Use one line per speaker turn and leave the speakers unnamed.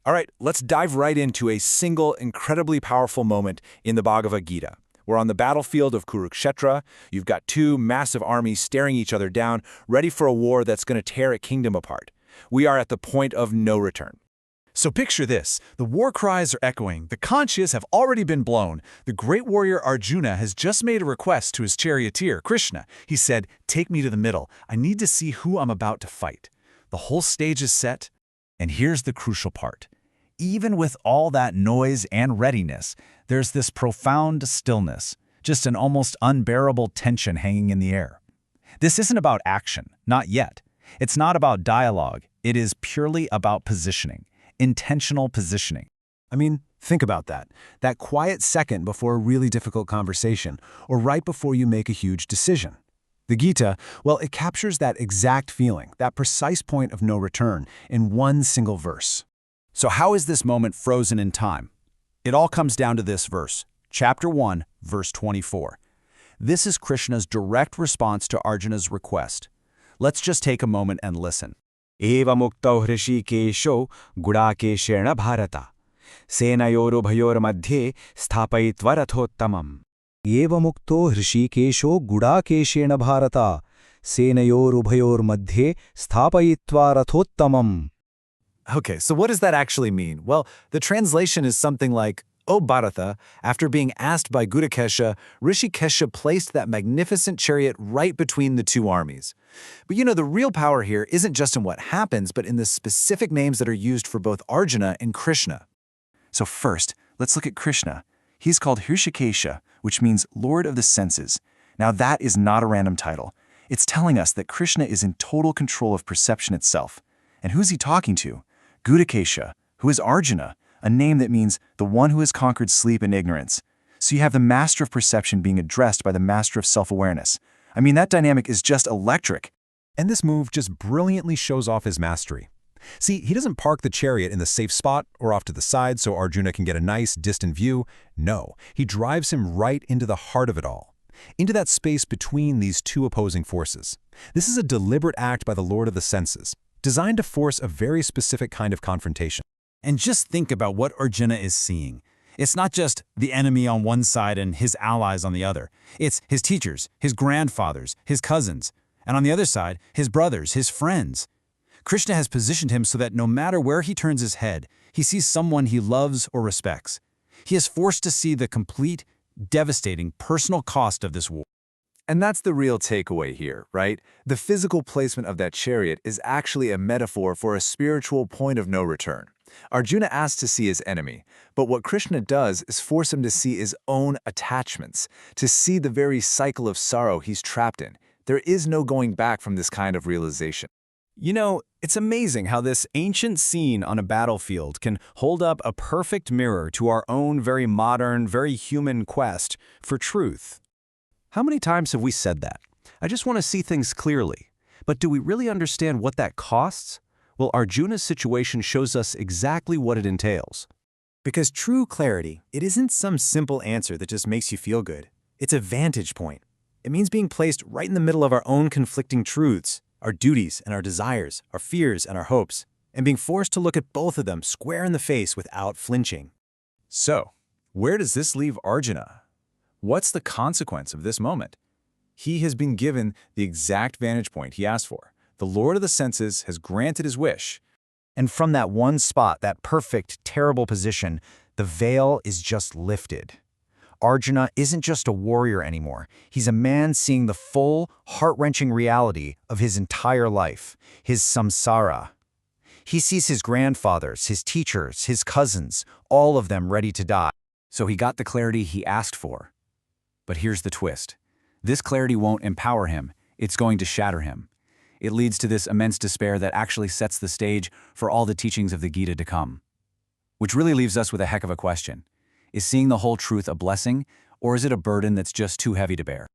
All right, let's dive right into a single, incredibly powerful moment in the Bhagavad Gita. We're on the battlefield of Kurukshetra. You've got two massive armies staring each other down, ready for a war that's going to tear a kingdom apart. We are at the point of no return.
So picture this. The war cries are echoing. The conches have already been blown. The great warrior Arjuna has just made a request to his charioteer, Krishna. He said, "Take me to the middle. I need to see who I'm about to fight." The whole stage is set. And here's the crucial part. Even with all that noise and readiness, there's this profound stillness, just an almost unbearable tension hanging in the air. This isn't about action, not yet. It's not about dialogue. It is purely about positioning, intentional positioning.
I mean, think about that. That quiet second before a really difficult conversation, or right before you make a huge decision. The Gita, well, it captures that exact feeling, that precise point of no return, in one single verse.
So how is this moment frozen in time? It all comes down to this verse, chapter 1, verse 24. This is Krishna's direct response to Arjuna's request. Let's just take a moment and listen.
evam ukto hṛṣīkeśo guḍākeśena bhārata, senayor ubhayor madhye sthāpayitvā rathottamam.
evam ukto hṛṣīkeśo guḍākeśena bhārata, senayor ubhayor madhye sthāpayitvā rathottamam.
Okay, so what does that actually mean? Well, the translation is something like, "O Bharata, after being asked by guḍākeśena, hṛṣīkeśo placed that magnificent chariot right between the two armies." But you know, the real power here isn't just in what happens, but in the specific names that are used for both Arjuna and Krishna.
So first, let's look at Krishna. He's called hṛṣīkeśo, which means Lord of the Senses. Now that is not a random title. It's telling us that Krishna is in total control of perception itself. And who's he talking to? guḍākeśena, who is Arjuna, a name that means the one who has conquered sleep and ignorance. So you have the master of perception being addressed by the master of self-awareness. I mean, that dynamic is just electric.
And this move just brilliantly shows off his mastery. See, he doesn't park the chariot in the safe spot or off to the side so Arjuna can get a nice, distant view. No, he drives him right into the heart of it all, into that space between these two opposing forces. This is a deliberate act by the Lord of the Senses, designed to force a very specific kind of confrontation.
And just think about what Arjuna is seeing. It's not just the enemy on one side and his allies on the other. It's his teachers, his grandfathers, his cousins, and on the other side, his brothers, his friends. Krishna has positioned him so that no matter where he turns his head, he sees someone he loves or respects. He is forced to see the complete, devastating personal cost of this war.
And that's the real takeaway here, right? The physical placement of that chariot is actually a metaphor for a spiritual point of no return. Arjuna asks to see his enemy, but what Krishna does is force him to see his own attachments, to see the very cycle of sorrow he's trapped in. There is no going back from this kind of realization.
You know, it's amazing how this ancient scene on a battlefield can hold up a perfect mirror to our own very modern, very human quest for truth. How many times have we said that? I just want to see things clearly. But do we really understand what that costs? Well, Arjuna's situation shows us exactly what it entails.
Because true clarity, it isn't some simple answer that just makes you feel good. It's a vantage point. It means being placed right in the middle of our own conflicting truths, our duties and our desires, our fears and our hopes, and being forced to look at both of them square in the face without flinching.
So, where does this leave Arjuna? What's the consequence of this moment? He has been given the exact vantage point he asked for. The Lord of the Senses has granted his wish.
And from that one spot, that perfect, terrible position, the veil is just lifted. Arjuna isn't just a warrior anymore. He's a man seeing the full, heart-wrenching reality of his entire life, his samsara. He sees his grandfathers, his teachers, his cousins, all of them ready to die.
So he got the clarity he asked for. But here's the twist. This clarity won't empower him. It's going to shatter him. It leads to this immense despair that actually sets the stage for all the teachings of the Gita to come. Which really leaves us with a heck of a question. Is seeing the whole truth a blessing, or is it a burden that's just too heavy to bear?